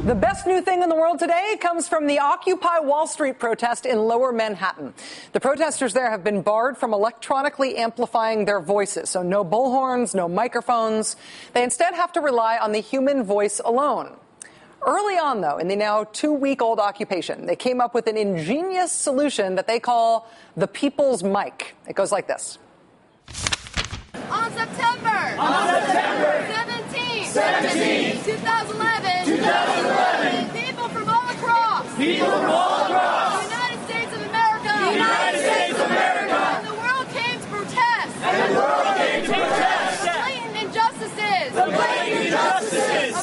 The best new thing in the world today comes from the Occupy Wall Street protest in Lower Manhattan. The protesters there have been barred from electronically amplifying their voices, so no bullhorns, no microphones. They instead have to rely on the human voice alone. Early on, though, in the now 2-week-old occupation, they came up with an ingenious solution that they call the People's Mic. It goes like this. On September 17, 2011, people from all across the United States of America, and the world came to protest, blatant injustices, of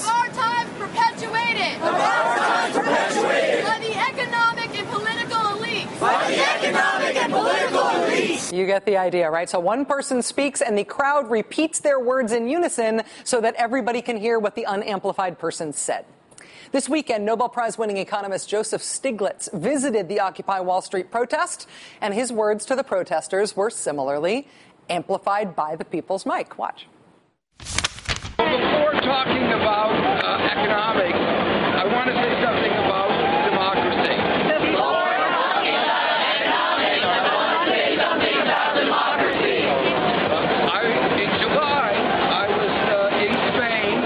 our time perpetuated, by the economic and political elite. You get the idea, right? So one person speaks and the crowd repeats their words in unison so that everybody can hear what the unamplified person said. This weekend, Nobel Prize-winning economist Joseph Stiglitz visited the Occupy Wall Street protest, and his words to the protesters were similarly amplified by the People's Mic. Watch. Before talking about economics, I want to say something about democracy. In July, I was in Spain.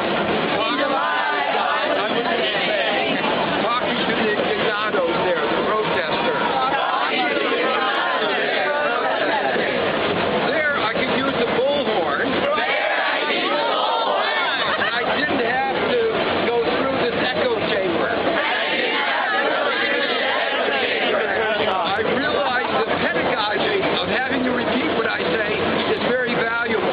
Talking to the Ganados there, the protesters. There, I could use the bullhorn. I didn't have to go through this echo chamber. I realized the pedagogy of having to repeat what I say is very valuable.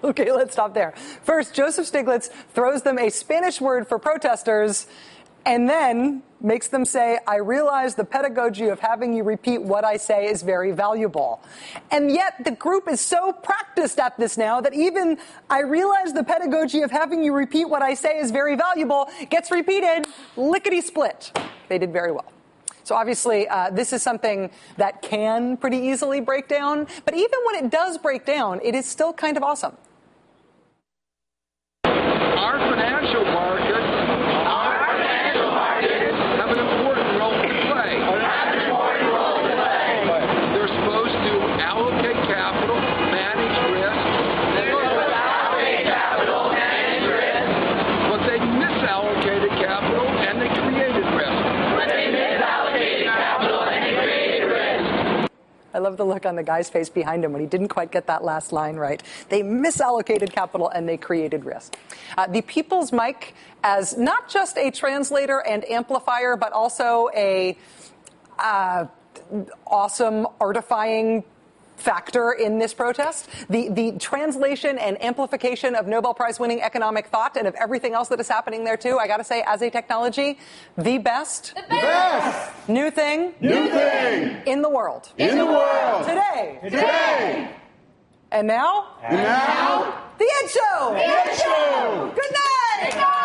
Okay, let's stop there. First, Joseph Stiglitz throws them a Spanish word for protesters and then makes them say, I realize the pedagogy of having you repeat what I say is very valuable. And yet the group is so practiced at this now that even I realize the pedagogy of having you repeat what I say is very valuable gets repeated lickety-split. They did very well. So obviously, this is something that can pretty easily break down. But even when it does break down, it is still kind of awesome. Our financial markets have an important role to play. They're supposed to allocate capital, manage risk. But they misallocated capital and they created risk. I love the look on the guy's face behind him when he didn't quite get that last line right. They misallocated capital and they created risk. The People's Mic as not just a translator and amplifier, but also a awesome artifying factor in this protest. The translation and amplification of Nobel Prize-winning economic thought and of everything else that is happening there, too. I got to say, as a technology, the best new thing in the world. Today. And now? The Ed Show. Good night.